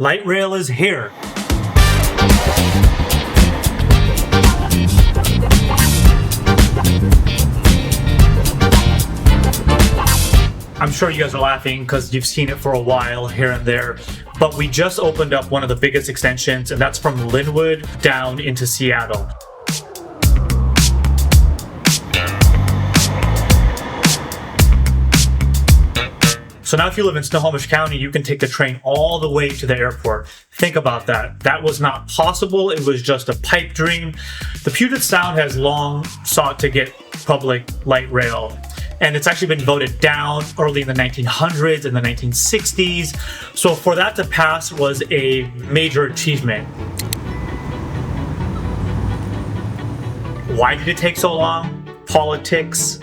Light rail is here. I'm sure you guys are laughing because you've seen it for a while here and there, but we just opened up one of the biggest extensions, and that's from Lynnwood down into Seattle. So now if you live in Snohomish County, you can take the train all the way to the airport. Think about that. That was not possible. It was just a pipe dream. The Puget Sound has long sought to get public light rail, and it's actually been voted down early in the 1900s and the 1960s. So for that to pass was a major achievement. Why did it take so long? Politics,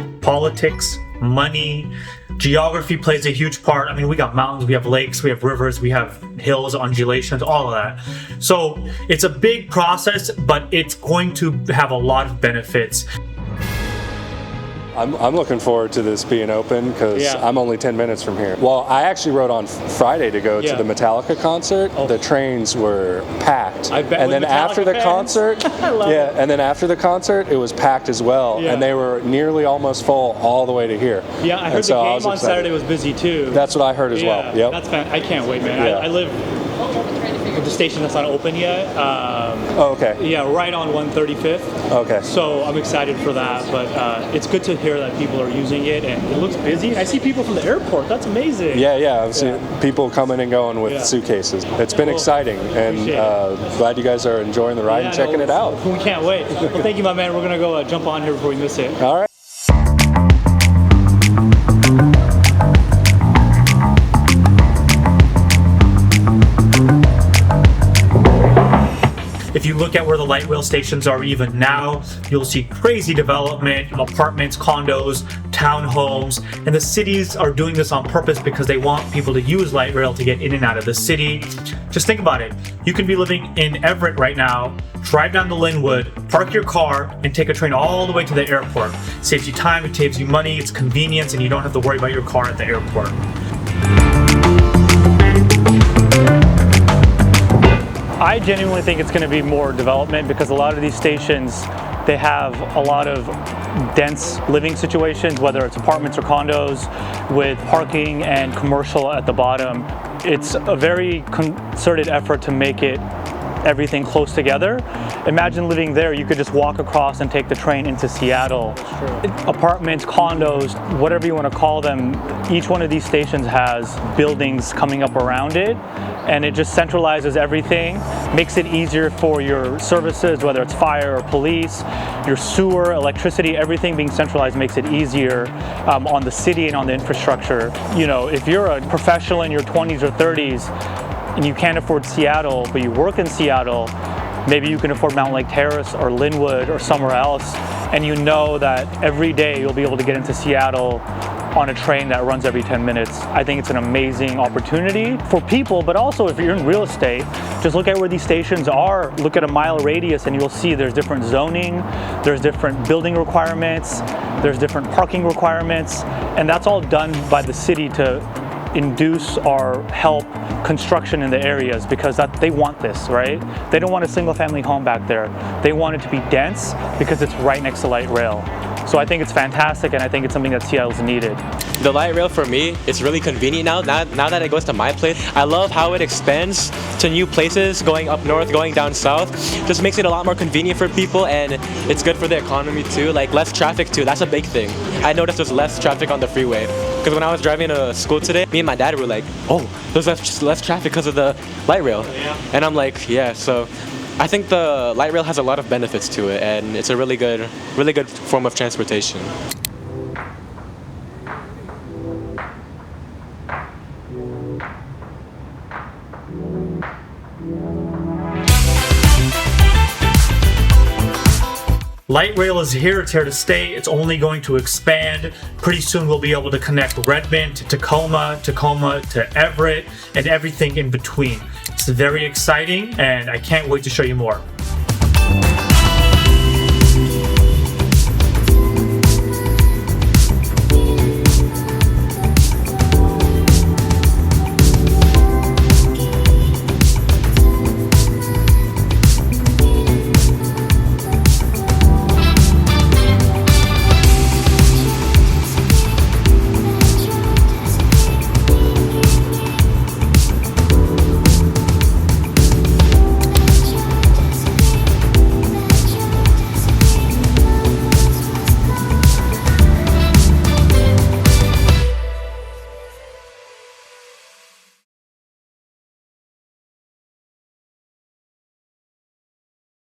money. Geography plays a huge part. I mean, we got mountains, we have lakes, we have rivers, we have hills, undulations, all of that. So it's a big process, but it's going to have a lot of benefits. I'm looking forward to this being open because I'm only 10 minutes from here. Well, I actually rode on Friday to go to the Metallica concert. Oh. The trains were packed. I bet. And then after the concert, and then after the concert, it was packed as well. Yeah. And they were nearly almost full all the way to here. Yeah, I heard the game on Saturday was busy too. That's what I heard as well. Yep. That's I can't wait, man. I live with the station that's not open yet. Okay. Yeah, right on 135th. Okay. So I'm excited for that, but it's good to hear that people are using it, and it looks busy. I see people from the airport. That's amazing. Yeah. I've seen people coming and going with suitcases. It's been exciting, and glad you guys are enjoying the ride and checking it out. We can't wait. Well, thank you, my man. We're going to go jump on here before we miss it. All right. If you look at where the light rail stations are even now, you'll see crazy development, apartments, condos, townhomes, and the cities are doing this on purpose because they want people to use light rail to get in and out of the city. Just think about it. You could be living in Everett right now, drive down to Lynnwood, park your car, and take a train all the way to the airport. It saves you time, it saves you money, it's convenience, and you don't have to worry about your car at the airport. I genuinely think it's going to be more development because a lot of these stations, they have a lot of dense living situations, whether it's apartments or condos, with parking and commercial at the bottom. It's a very concerted effort to make everything close together. Imagine living there, you could just walk across and take the train into Seattle. Apartments, condos, whatever you want to call them, each one of these stations has buildings coming up around it, and it just centralizes everything, makes it easier for your services, whether it's fire or police, your sewer, electricity, everything being centralized makes it easier on the city and on the infrastructure. You know, if you're a professional in your 20s or 30s, and you can't afford Seattle, but you work in Seattle, maybe you can afford Mountain Lake Terrace or Lynnwood or somewhere else, and you know that every day you'll be able to get into Seattle on a train that runs every 10 minutes. I think it's an amazing opportunity for people, but also if you're in real estate, just look at where these stations are, look at a mile radius, and you'll see there's different zoning, there's different building requirements, there's different parking requirements, and that's all done by the city to induce or help construction in the areas because they want this, right? They don't want a single family home back there. They want it to be dense because it's right next to light rail. So I think it's fantastic, and I think it's something that Seattle's needed. The light rail for me, it's really convenient now that it goes to my place. I love how it expands to new places, going up north, going down south. Just makes it a lot more convenient for people, and it's good for the economy too. Like less traffic too, that's a big thing. I noticed there's less traffic on the freeway. Because when I was driving to school today, me and my dad were like, oh, there's less traffic because of the light rail. Yeah. And I'm like, yeah, so I think the light rail has a lot of benefits to it, and it's a really good form of transportation. Light rail is here, it's here to stay, it's only going to expand. Pretty soon we'll be able to connect Redmond to Tacoma to Everett, and everything in between. It's very exciting, and I can't wait to show you more.